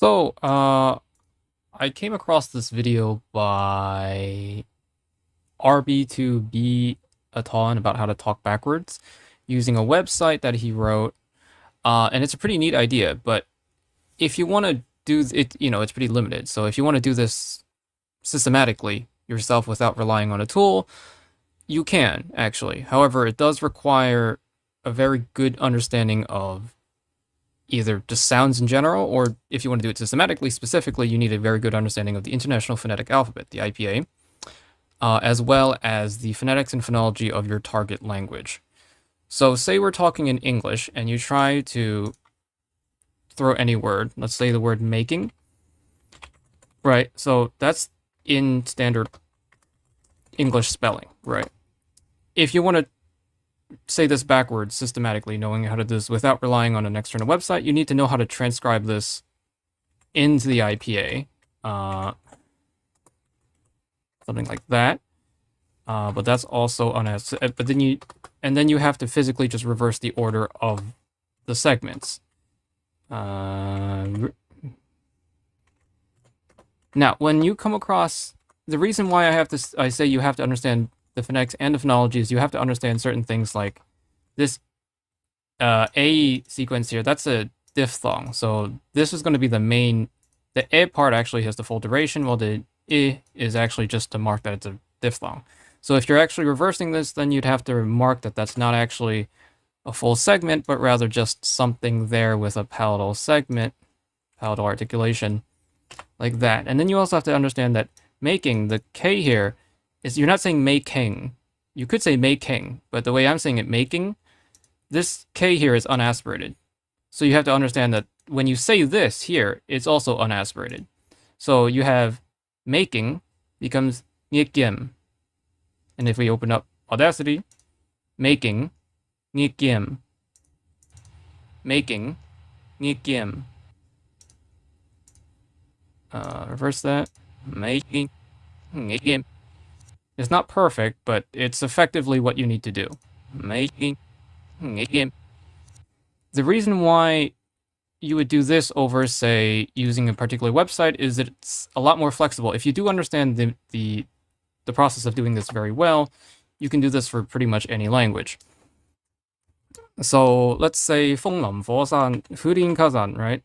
I came across this video by RB2B a ton about how to talk backwards using a website that he wrote. And it's a pretty neat idea, but if you want to do it, it's pretty limited. So if you want to do this systematically yourself without relying on a tool, you can actually. However, it does require a very good understanding of either just sounds in general, or if you want to do it systematically, specifically, you need a very good understanding of the International Phonetic Alphabet, the IPA, as well as the phonetics and phonology of your target language. So say we're talking in English and you try to throw any word, let's say the word making, right? So that's in standard English spelling, right? If you want to say this backwards systematically, knowing how to do this without relying on an external website, you need to know how to transcribe this into the IPA. Something like that. But that's also but then you have to physically just reverse the order of the segments. Now, when you come across the reason why I say you have to understand the phonetics and the phonology is you have to understand certain things like this A sequence here. That's a diphthong. So this is going to be the main. The E part actually has the full duration, while the I is actually just to mark that it's a diphthong. So if you're actually reversing this, then you'd have to mark that that's not actually a full segment, but rather just something there with a palatal segment, palatal articulation, like that. And then you also have to understand that making, the K here, is you're not saying making. You could say making, but the way I'm saying it, making, this K here is unaspirated. So you have to understand that when you say this here, it's also unaspirated. So you have making becomes nikim. And if we open up Audacity, making, nikim, making, nikim. Reverse that, making, nikim. It's not perfect, but it's effectively what you need to do. Making, nikim. The reason why you would do this over, say, using a particular website is that it's a lot more flexible. If you do understand the process of doing this very well, you can do this for pretty much any language. So let's say 風林火山, Hudin Kazan, right?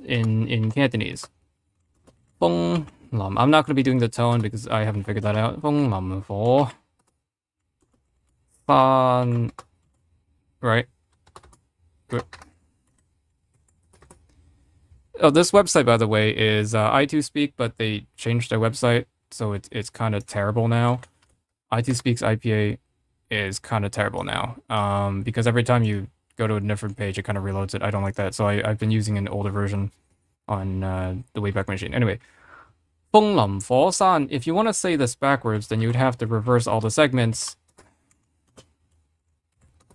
In Cantonese. 風林. I'm not going to be doing the tone because I haven't figured that out. 風林火山, right? Good. Oh, this website, by the way, is i2speak, but they changed their website, so it's kind of terrible now. i2speak's IPA is kind of terrible now, because every time you go to a different page, it kind of reloads it. I don't like that, so I've been using an older version on the Wayback Machine. Anyway, 風林火山. If you want to say this backwards, then you would have to reverse all the segments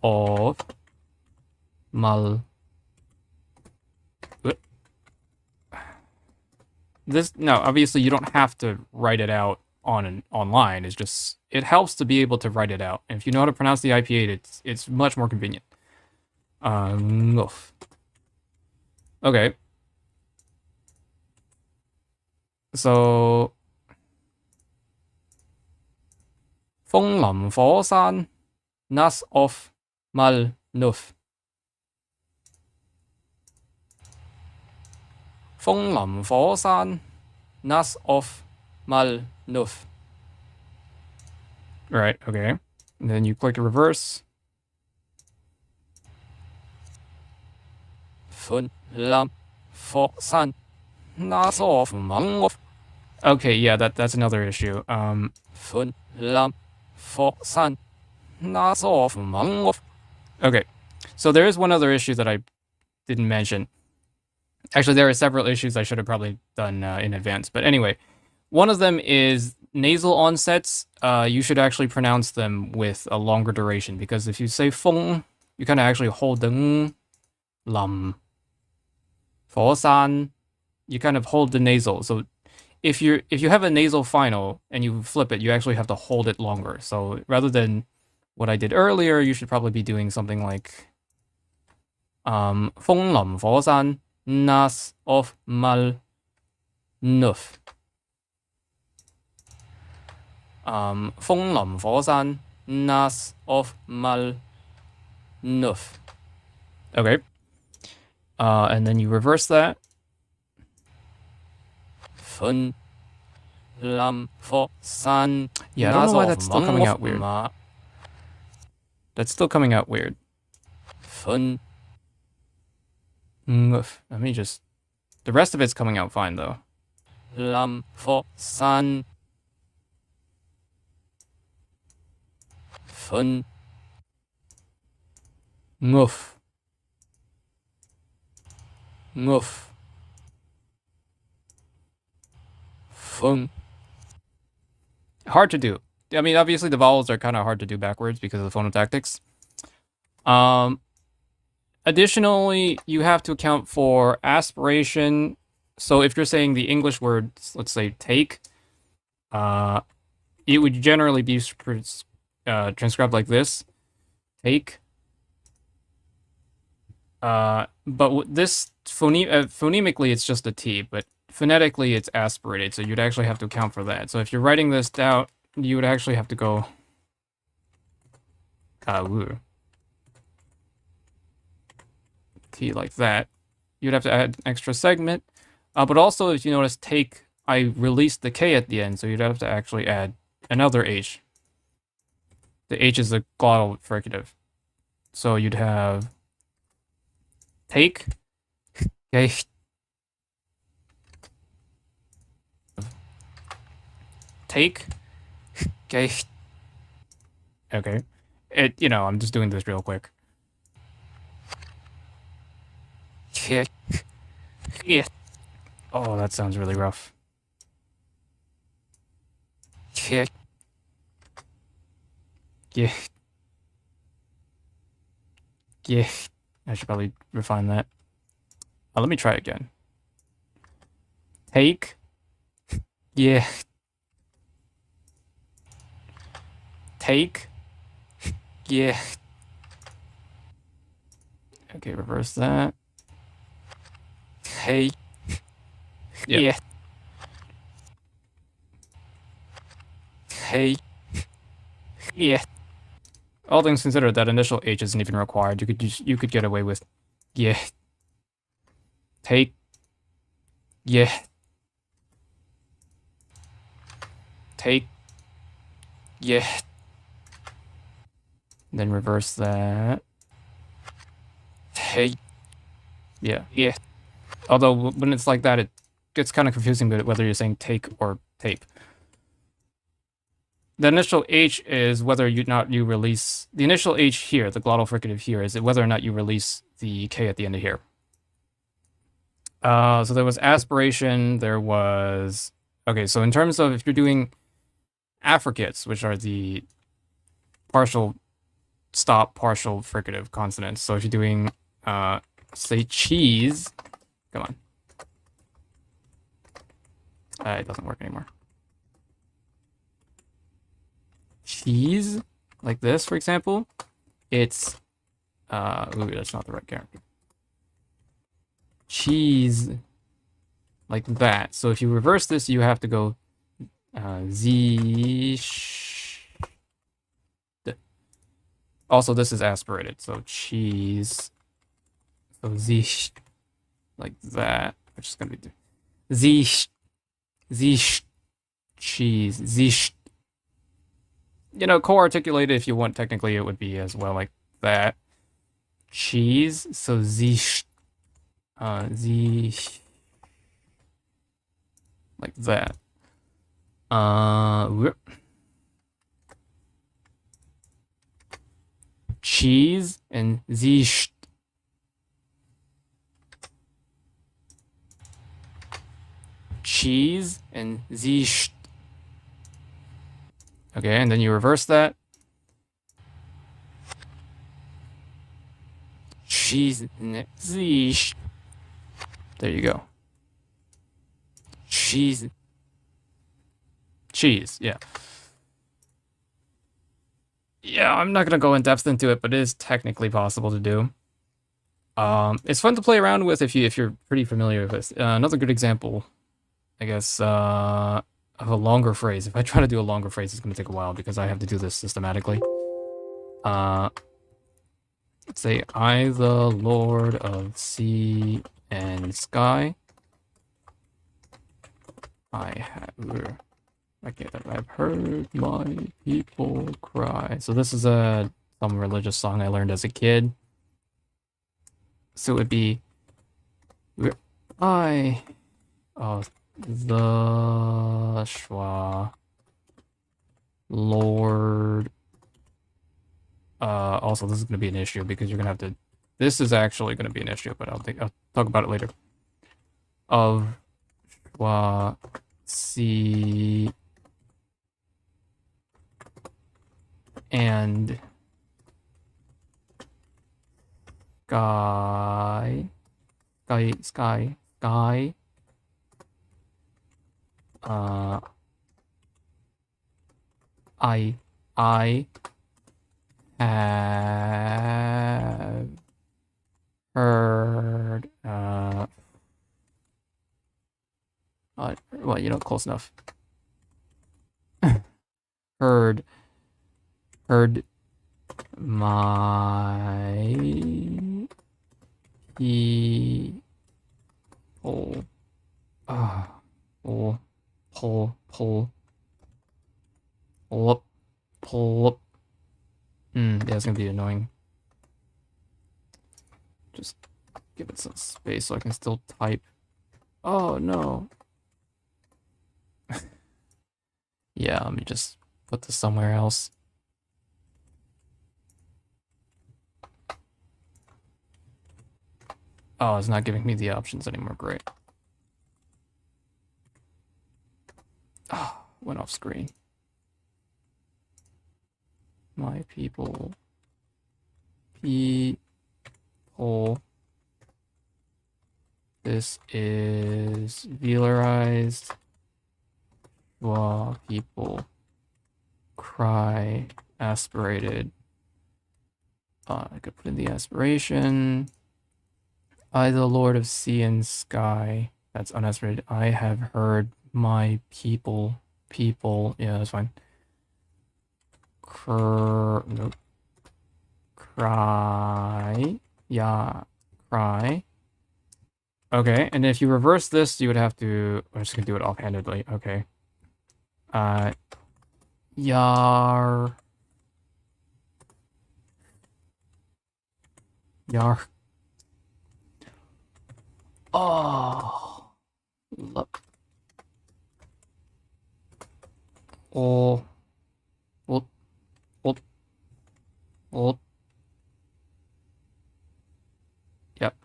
of mal. No, obviously you don't have to write it out online. It's just, it helps to be able to write it out. And if you know how to pronounce the IPA, it's much more convenient. Okay. So 風林火山 nas of mal nuf. 風林火山 nas of mal nuf. Right, okay. And then you click reverse. 風林火山 nas of mal nuf. Okay, yeah, that's another issue. 風林火山 nas of mal nuf. Okay, so there is one other issue that I didn't mention. Actually, there are several issues I should have probably done in advance. But anyway, one of them is nasal onsets. You should actually pronounce them with a longer duration, because if you say feng, you kind of actually hold the ng, lam. Fo san, you kind of hold the nasal. So if you have a nasal final and you flip it, you actually have to hold it longer. So rather than what I did earlier, you should probably be doing something like 風林火山 nas of mal nuf. 風林火山 nas of mal nuf. Okay. And then you reverse that. Fun lam fo san. Yeah, I don't know why that's still coming out weird. That's still coming out weird. Fun. Let me just. The rest of it's coming out fine though. Lam fo san. Fun. Nguf. Nguf. Fun. Hard to do. I mean, obviously the vowels are kind of hard to do backwards because of the phonotactics. Additionally, you have to account for aspiration. So if you're saying the English word, let's say take, it would generally be transcribed like this. Take. But this phonemically, it's just a T, but phonetically, it's aspirated. So you'd actually have to account for that. So if you're writing this down, you would actually have to go T like that. You'd have to add an extra segment. But also, if you notice, take, I released the K at the end, so you'd have to actually add another H. The H is the glottal fricative. So you'd have take, okay, take, okay, okay. I'm just doing this real quick. Oh, that sounds really rough. Yeah. I should probably refine that. Let me try again. Take. Yeah. Take. Yeah. Okay, reverse that. Hey. Yeah. Hey. Yeah. All things considered, that initial H isn't even required. You could get away with yeah. Take. Yeah. Take. Yeah. Then reverse that. Hey. Yeah. Yeah. Although when it's like that, it gets kind of confusing whether you're saying take or tape. The initial H is whether you release the initial H here, the glottal fricative here, is whether or not you release the K at the end of here. So there was aspiration, there was okay, so in terms of if you're doing affricates, which are the partial stop, partial fricative consonants. So if you're doing say cheese, come on. It doesn't work anymore. Cheese, like this, for example, it's ooh, that's not the right character. Cheese, like that. So if you reverse this, you have to go Z. Also, this is aspirated, so cheese. So Z, like that, which is gonna be Z, cheese, Z. Co-articulated if you want, technically it would be as well like that. Cheese, so Z, like that. Cheese and Z. Cheese and Z. Okay, and then you reverse that. Cheese and Z. There you go. Cheese. Yeah. Yeah, I'm not going to go in depth into it, but it is technically possible to do. It's fun to play around with if you're pretty familiar with this. Another good example, I guess, of a longer phrase. If I try to do a longer phrase, it's going to take a while because I have to do this systematically. Uh, say, I, the Lord of sea and sky, I've heard my people cry. So this is some religious song I learned as a kid. So it would be, I, oh, the Schwa Lord. Also, this is going to be an issue because you're going to have to. This is actually going to be an issue, but I'll talk about it later. Of Schwa sea and sky. I have heard, well, close enough. heard my people, pull up. Yeah, it's gonna be annoying. Just give it some space so I can still type. Oh no. Yeah, let me just put this somewhere else. Oh, it's not giving me the options anymore. Great. Oh, went off screen. My people. This is Veelarized. While people cry, aspirated. I could put in the aspiration. I, the Lord of sea and sky. That's unaspirated. I have heard my people. Yeah, that's fine. Nope. Cry. Yeah. Cry. Okay, and if you reverse this, you would have to. I'm just gonna do it offhandedly. Okay. Yar. Oh. Look. Oh. Well. Yep.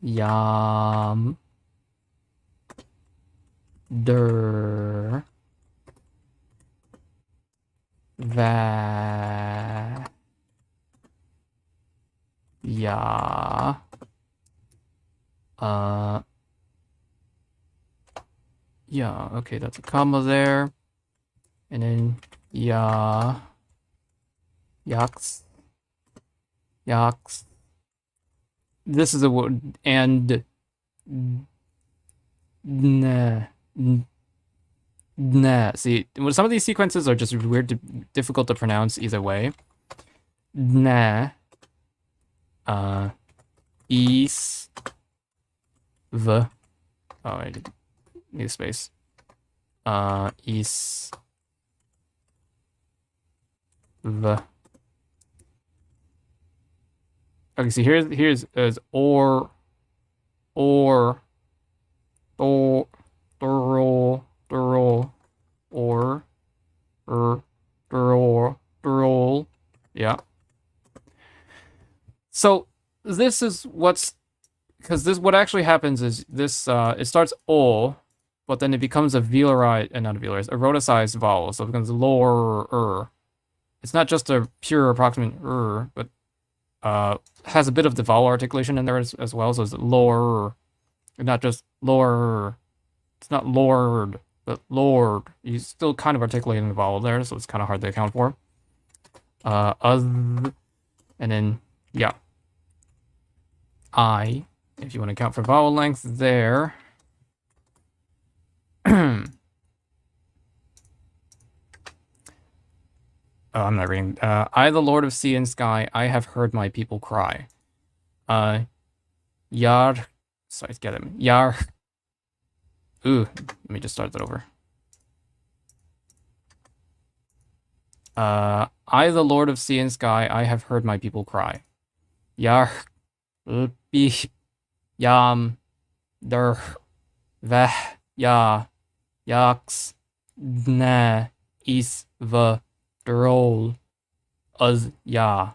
Yam. Der. Va. Yeah. Yeah, okay, that's a comma there. And then, yeah. Yaks. This is a word, and nah. See, some of these sequences are just difficult to pronounce either way. Nah. Is. V. Oh, I did need a space. Is. V. Okay, see here's as or or or yeah. So this is because what actually happens is this it starts o, but then it becomes a velarized and not a velarized, a rhoticized vowel, so it becomes lower. It's not just a pure approximate but has a bit of the vowel articulation in there as well, so it's lower, not just lower. It's not lord. But Lord, he's still kind of articulating the vowel there, so it's kind of hard to account for. And then, yeah. I, if you want to count for vowel length there. Oh, I'm not reading. I, the Lord of Sea and Sky, I have heard my people cry. Yar. Sorry, get him. Yar. Ooh, let me just start that over. I, the Lord of Sea and Sky, I have heard my people cry. Yar. Bi. Yam. Der. Veh. Ya. Yaks. Dne. Is. V. Drol. Uz. Ya.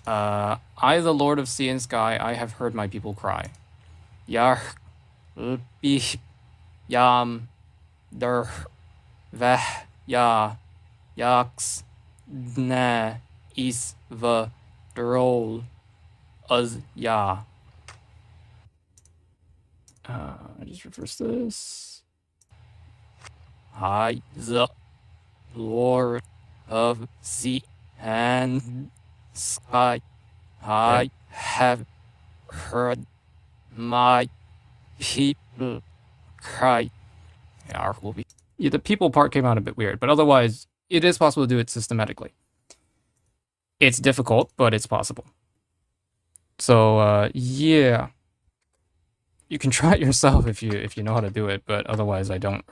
I, the Lord of Sea and Sky, I have heard my people cry. Yar. Bi. Yam. Der. Veh. Ya. Yaks. Dne. Is. V. Drol. Uz. Ya. I just reverse this. I, the Lord of Sea and Sky, I have heard my people cry. Yeah, will be. Yeah, the people part came out a bit weird, but otherwise, it is possible to do it systematically. It's difficult, but it's possible. So, yeah. You can try it yourself if you know how to do it, but otherwise I don't